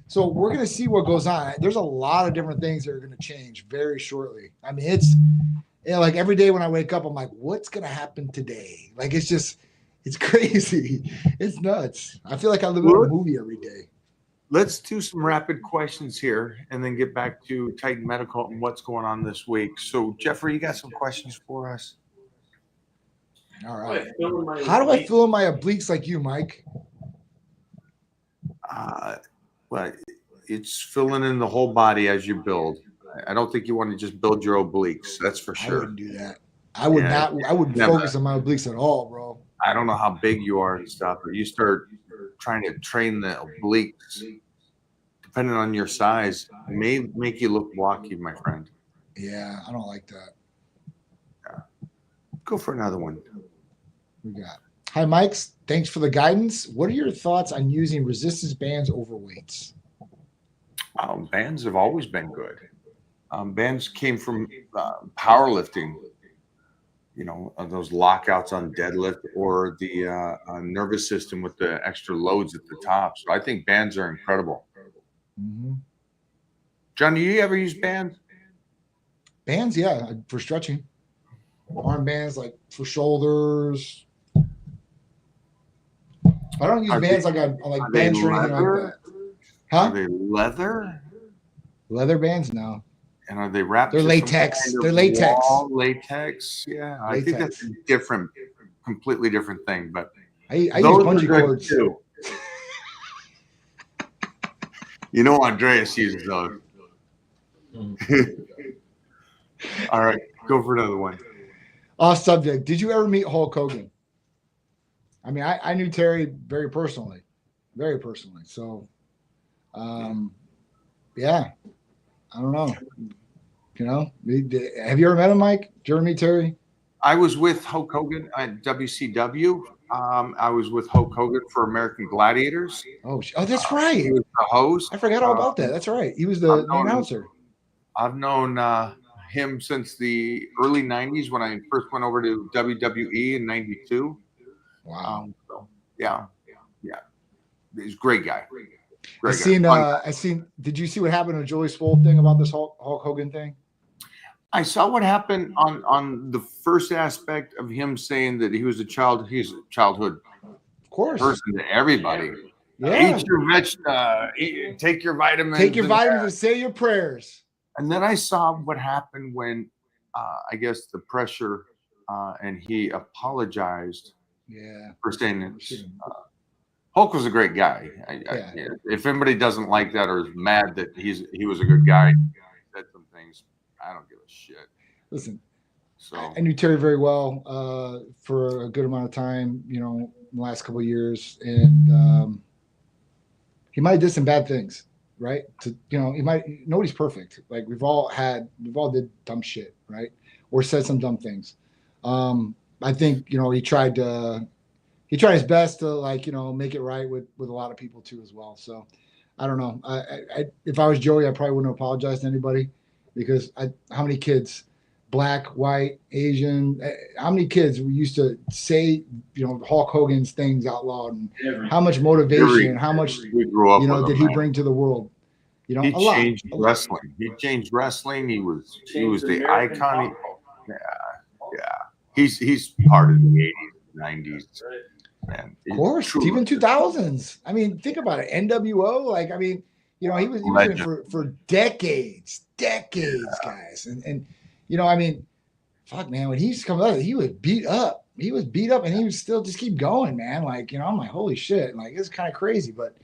So we're going to see what goes on. There's a lot of different things that are going to change very shortly. I mean, it's like every day when I wake up, I'm like, what's going to happen today? Like, it's crazy. It's nuts. I feel like I live in a movie every day. Let's do some rapid questions here and then get back to Titan Medical and what's going on this week. So, Jeffrey, you got some questions for us? All right. How do I fill in my obliques like you, Mike? Well, it's filling in the whole body as you build. I don't think you want to just build your obliques. That's for sure. I wouldn't do that. I would not. I wouldn't focus on my obliques at all, bro. I don't know how big you are and stuff, but you start trying to train the obliques, depending on your size, may make you look blocky, my friend. Yeah, I don't like that. Yeah. Go for another one. We got. Hi, Mike. Thanks for the guidance. What are your thoughts on using resistance bands over weights? Bands have always been good. Bands came from powerlifting. You know, those lockouts on deadlift or the nervous system with the extra loads at the top. So I think bands are incredible. Mm-hmm. John, do you ever use bands? Bands, yeah, for stretching. Arm bands, like for shoulders. I don't use bands like bench or anything like that. Huh? Are they leather? Leather bands? No. And are they wrapped? They're latex. Kind of They're latex. Latex. Yeah, latex. I think that's a different, completely different thing. But I use bungee cords too. You know, Andreas uses those. All right, go for another one. Off subject. Did you ever meet Hulk Hogan? I mean, I knew Terry very personally. So, yeah, I don't know. You know, have you ever met him, Mike? Did you ever meet Terry? I was with Hulk Hogan at WCW. I was with Hulk Hogan for American Gladiators. Oh, that's He right. was the host. I forgot all about that. That's right. He was the announcer. I've known him since the early 90s when I first went over to WWE in 92. Wow. So, yeah. He's a great guy. I seen. Did you see what happened to Joey Swoll thing about this Hulk Hogan thing? I saw what happened on the first aspect of him saying that he's a childhood Of course. person to everybody. Yeah. Eat your take your vitamins. Take your vitamins and say your prayers. And then I saw what happened when I guess the pressure and he apologized for saying that Hulk was a great guy. If anybody doesn't like that or is mad that he was a good guy, said some things, I don't give a shit. Listen, so I knew Terry very well for a good amount of time, in the last couple of years, and he might have did some bad things, right? Nobody's perfect. Like we've all did dumb shit, right? Or said some dumb things. I think he tried his best to make it right with a lot of people too as well. So I don't know. I if I was Joey, I probably wouldn't apologize to anybody because how many kids, black, white, Asian, how many kids we used to say Hulk Hogan's things out loud, and how much motivation, how much we grew up with did him, he bring to the world? He changed wrestling. He changed wrestling. He was the icon. He's part of the 80s, 90s. Man, of course, even 2000s. I mean, think about it. NWO, he was in for decades, guys. And fuck, man, when he used to come out, he was beat up. He was beat up, and he would still just keep going, man. I'm like, holy shit. It's kind of crazy, but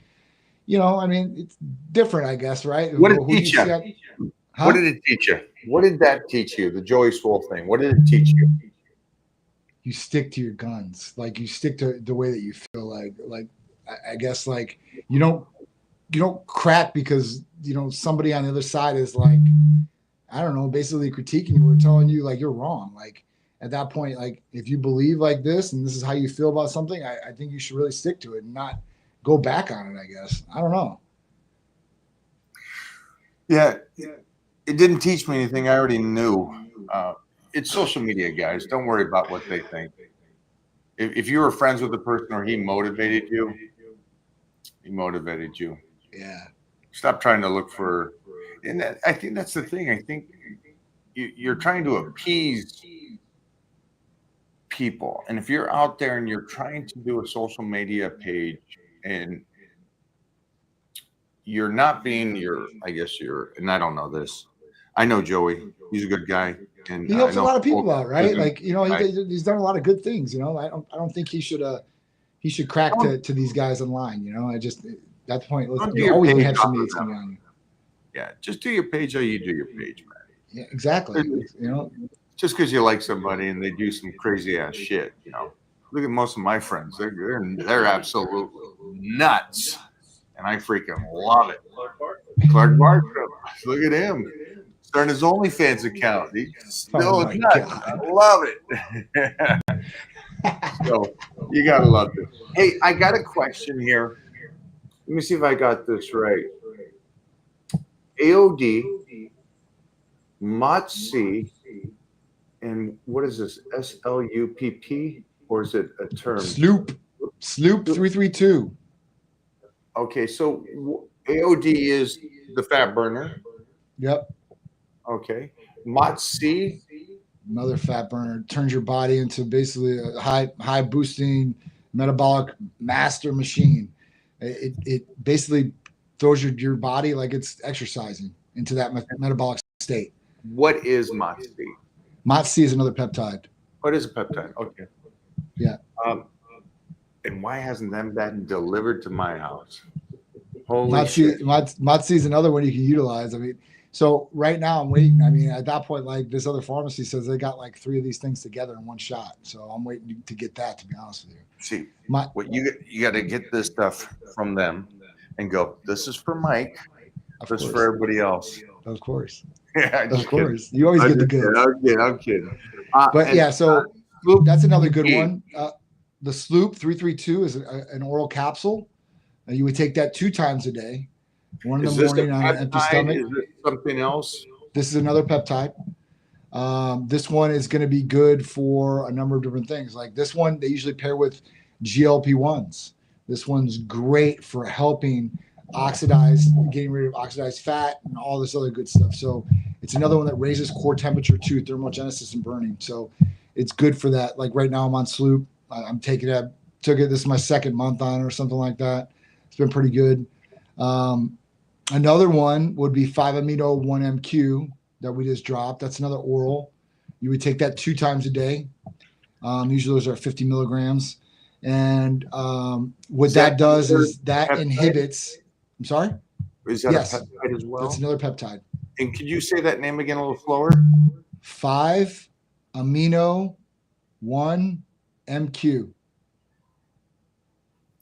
it's different, I guess, right? What did it teach you? Huh? What did it teach you? What did that teach you? The Joey Swoll thing. What did it teach you? You stick to your guns. You stick to the way that you feel I guess you don't crack because somebody on the other side is I don't know, basically critiquing you or telling you you're wrong. At that point, if you believe this and this is how you feel about something, I think you should really stick to it and not go back on it, I guess. I don't know. Yeah. It didn't teach me anything I already knew. It's social media, guys. Don't worry about what they think. If you were friends with the person or he motivated you. Yeah. Stop trying to look for, and I think that's the thing. I think you're trying to appease people. And if you're out there and you're trying to do a social media page and you're not being and I don't know this. I know Joey. He's a good guy. And he helps a lot of people out, right? He's done a lot of good things. I don't think he should crack to these guys online. I just at that point, you always have some needs coming on you. Yeah, just do your page how you do your page, man. Yeah, exactly. Just because you like somebody and they do some crazy ass shit, Look at most of my friends; they're absolutely nuts, and I freaking love it. Clark Bartram, look at him. Starting his OnlyFans account. He's still nuts. I love it. So you gotta love it. Hey, I got a question here. Let me see if I got this right. AOD, Motzi, and what is this? SLUPP, or is it a term? Sloop 332. Okay, so AOD is the fat burner. Yep. Okay. Motzi, another fat burner, turns your body into basically a high boosting metabolic master machine. It basically throws your body like it's exercising into that metabolic state. What is Motzi? Motzi is another peptide. What is a peptide? Okay. Yeah. And why hasn't that been delivered to my house? Holy Motzi is another one you can utilize. So right now I'm waiting. At that point, this other pharmacy says they got 3 of these things together in one shot. So I'm waiting to get that, to be honest with you. See, what you got to get this stuff from them and go, this is for Mike. This is for everybody else. Of course. Yeah, of course. You always get the good. I'm kidding. But so that's another good one. the Sloop 332 is an oral capsule. You would take that 2 times a day, one in Is the this a morning on an empty peptide? stomach. Is it something else? This is another peptide. This one is going to be good for a number of different things. Like this one, they usually pair with GLP-1s. This one's great for helping getting rid of oxidized fat and all this other good stuff. So it's another one that raises core temperature too, thermogenesis and burning. So it's good for that. Like right now I'm on Sloop. I'm taking it. Took it. This is my 2nd month on it or something like that. It's been pretty good. Another one would be 5-amino 1-MQ that we just dropped. That's another oral. You would take that 2 times a day. Usually those are 50 milligrams. And what that does is that peptide? Inhibits. I'm sorry? Is that Yes. a peptide as well? That's another peptide. And could you say that name again a little slower? 5-amino 1-MQ.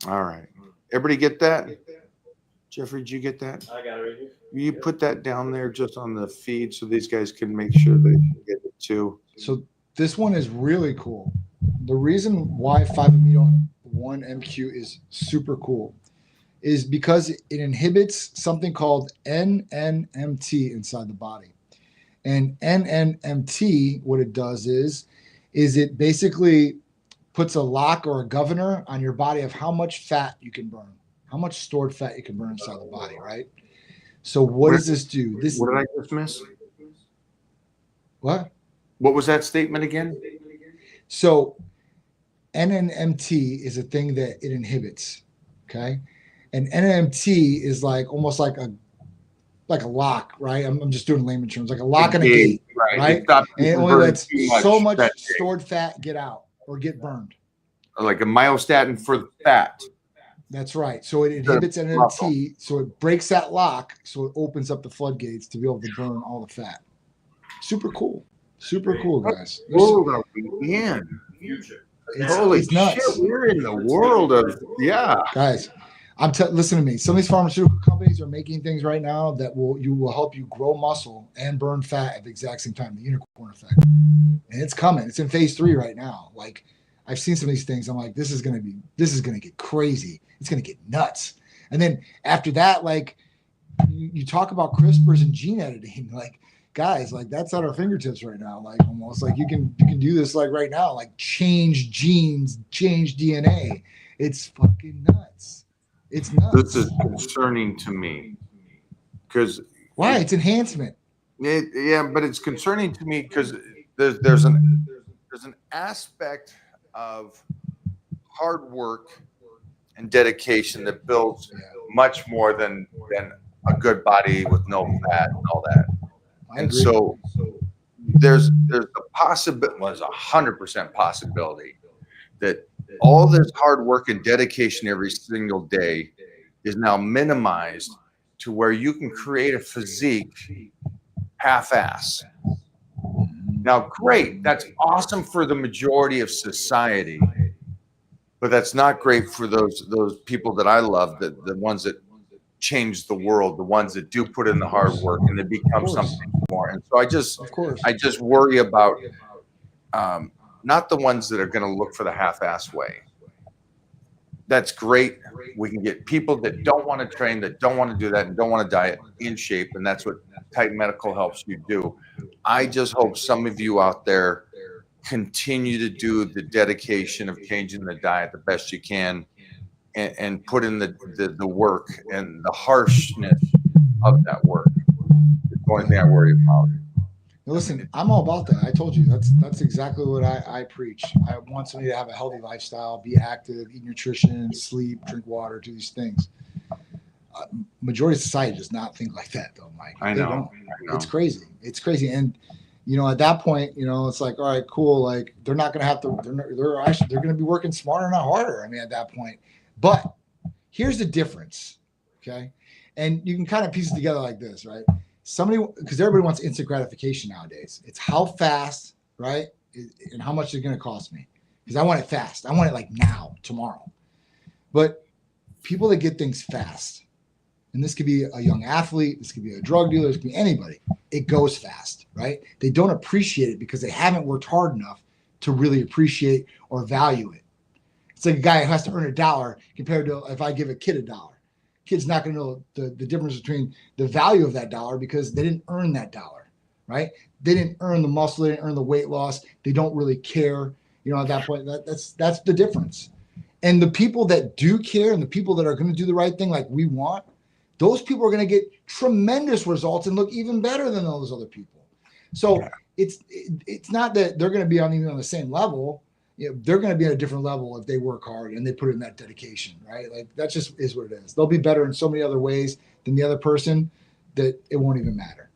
All right. Everybody get that? Jeffrey, did you get that? I got it right here. Will you put that down there just on the feed so these guys can make sure they can get it too? So this one is really cool. The reason why 5-amino 1-MQ is super cool is because it inhibits something called NNMT inside the body. And NNMT, what it does is it basically puts a lock or a governor on your body of how much fat you can burn, how much stored fat you can burn inside the body, right? So what does this do? What did I just miss? What? What was that statement again? So NNMT is a thing that it inhibits, okay? And NNMT is like almost like a lock, right? I'm just doing layman terms, like a lock and a gate, right? It stops And you it from only burning lets too so much that day. stored fat get out or get burned. Like a myostatin for fat. That's right. So it inhibits NNMT, so it breaks that lock, so it opens up the floodgates to be able to burn all the fat. Super cool. Super cool, guys. World are we in? Future. Holy it's nuts. shit, we're in the world of, yeah. Guys, listen to me. Some of these pharmaceutical companies are making things right now that will help you grow muscle and burn fat at the exact same time. The unicorn effect, and it's coming. It's in phase 3 right now. Like I've seen some of these things. I'm like, this is gonna get crazy. It's gonna get nuts. And then after that, like you talk about CRISPRs and gene editing, like guys, like that's at our fingertips right now. Like almost like you can do this like right now, like change genes, change DNA. It's fucking nuts. It's nuts. This is concerning to me because Why? It's enhancement. yeah, but it's concerning to me because there's an aspect of hard work and dedication that builds much more than a good body with no fat and all that. I And agree. so there's a possibility, well, there's 100% possibility that all this hard work and dedication every single day is now minimized to where you can create a physique half-ass. Now, great, that's awesome for the majority of society, but that's not great for those people that I love, the ones that change the world, the ones that do put in the hard work and they become something more. And so Of course. I just worry about not the ones that are going to look for the half-ass way. That's great. We can get people that don't want to train, that don't want to do that, and don't want to diet in shape, and that's what Titan Medical helps you do. I just hope some of you out there continue to do the dedication of changing the diet the best you can, and put in the work and the harshness of that work. It's the only thing I worry about. Now listen, I'm all about that. I told you that's exactly what I preach. I want somebody to have a healthy lifestyle, be active, eat nutrition, sleep, drink water, do these things. Majority of society does not think like that, though, Mike. I They know. don't. It's crazy. It's crazy. And at that point, it's like, all right, cool. Like they're not going to have to. They're going to be working smarter, not harder. I mean, at that point. But here's the difference, okay? And you can kind of piece it together like this, right? Because everybody wants instant gratification nowadays. It's how fast, right? And how much it's going to cost me. Because I want it fast. I want it like now, tomorrow. But people that get things fast, and this could be a young athlete, this could be a drug dealer, this could be anybody, it goes fast, right? They don't appreciate it because they haven't worked hard enough to really appreciate or value it. It's like a guy who has to earn $1 compared to if I give a kid $1. Kid's not going to know the difference between the value of that dollar because they didn't earn that dollar, right? They didn't earn the muscle, they didn't earn the weight loss. They don't really care, at that point. That's the difference. And the people that do care and the people that are going to do the right thing like we want, those people are going to get tremendous results and look even better than those other people. So it's not that they're going to be even on the same level. They're going to be at a different level if they work hard and they put in that dedication, right? Like that just is what it is. They'll be better in so many other ways than the other person that it won't even matter.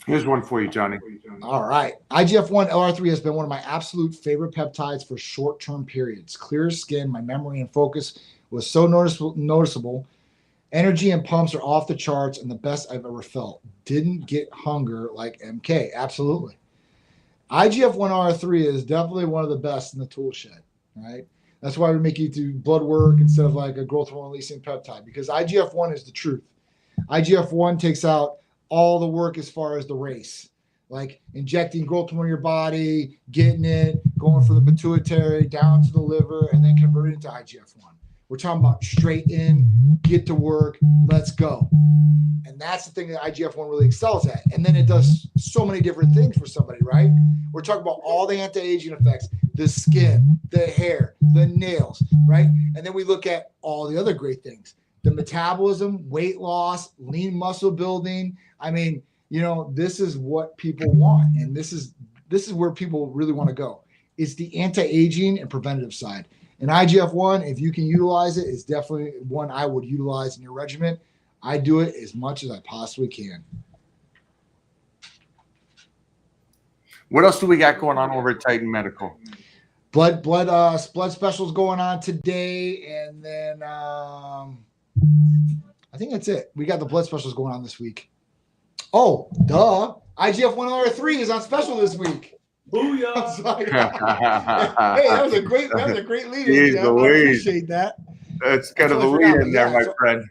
Here's one for you, Johnny. All right. IGF-1 LR3 has been one of my absolute favorite peptides for short-term periods. Clear skin, my memory and focus was so noticeable. Energy and pumps are off the charts and the best I've ever felt. Didn't get hunger like MK. Absolutely. IGF-1R3 is definitely one of the best in the tool shed, right? That's why we make you do blood work instead of like a growth hormone releasing peptide, because IGF-1 is the truth. IGF-1 takes out all the work as far as the race, like injecting growth hormone in your body, getting it, going from the pituitary down to the liver, and then converting it to IGF-1. We're talking about straight in, get to work, let's go. And that's the thing that IGF-1 really excels at. And then it does so many different things for somebody, right? We're talking about all the anti-aging effects, the skin, the hair, the nails, right? And then we look at all the other great things, the metabolism, weight loss, lean muscle building. I mean, this is what people want. And this is where people really want to go. It's the anti-aging and preventative side. And IGF-1, if you can utilize it, is definitely one I would utilize in your regimen. I do it as much as I possibly can. What else do we got going on over at Titan Medical? Blood specials going on today, and then I think that's it. We got the blood specials going on this week. Oh, duh! IGF-1R3 is on special this week. Booyah! Hey, that was a great lead. Jeez, I appreciate that. That's kind of a lead in there, my friend.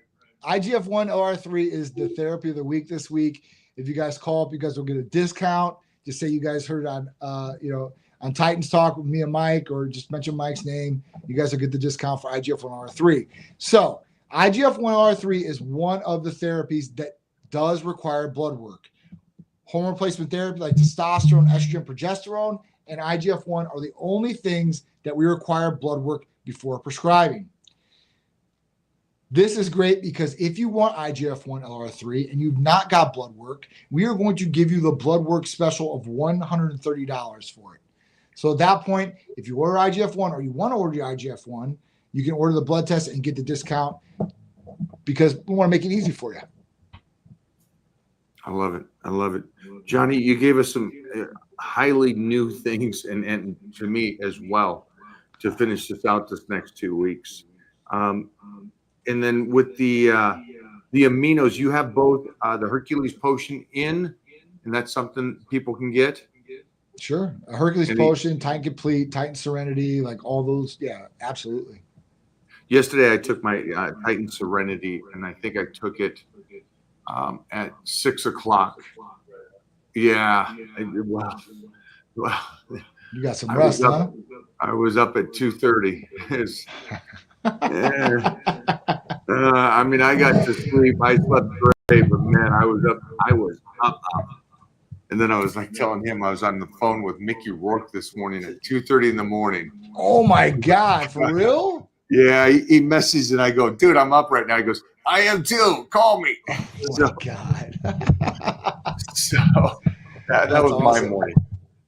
IGF-1 LR3 is the therapy of the week this week. If you guys call up, you guys will get a discount. Just say you guys heard it on on Titans Talk with me and Mike, or just mention Mike's name. You guys will get the discount for IGF-1 LR3. So IGF-1 LR3 is one of the therapies that does require blood work. Hormone replacement therapy like testosterone, estrogen, progesterone, and IGF-1 are the only things that we require blood work before prescribing. This is great because if you want IGF-1 LR3 and you've not got blood work, we are going to give you the blood work special of $130 for it. So at that point, if you order IGF-1 or you want to order your IGF-1, you can order the blood test and get the discount because we want to make it easy for you. I love it. I love it. Johnny, you gave us some highly new things and to me as well to finish this out this next 2 weeks. And then with the aminos, you have both the Hercules Potion and that's something people can get? Sure. A Hercules Potion, Titan Complete, Titan Serenity, like all those. Yeah, absolutely. Yesterday, I took my Titan Serenity, and I think I took it at 6 o'clock. Yeah. Well, you got some rest, huh? I was up at 2:30. I mean, I got to sleep. I slept great, but man, I was up. And then I was like telling him I was on the phone with Mickey Rourke this morning at 2:30 in the morning. Oh my God, for real? Yeah, he messages and I go, dude, I'm up right now. He goes, I am too. Call me. Oh my God. So that was awesome. My morning.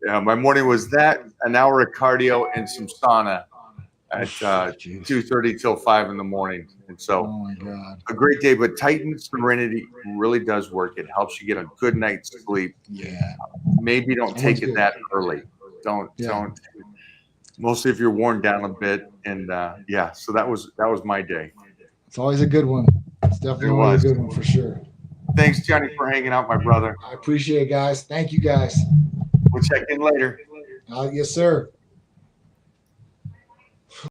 Yeah, my morning was that, an hour of cardio and some sauna at 2:30 till 5 in the morning. And so oh my God. A great day. But Titan Serenity really does work. It helps you get a good night's sleep. Yeah. Maybe don't take it that early. Don't. Mostly if you're worn down a bit. And so that was my day. It's always a good one. It's definitely a good one for sure. Thanks, Johnny, for hanging out, my brother. I appreciate it, guys. Thank you, guys. We'll check in later. Yes, sir.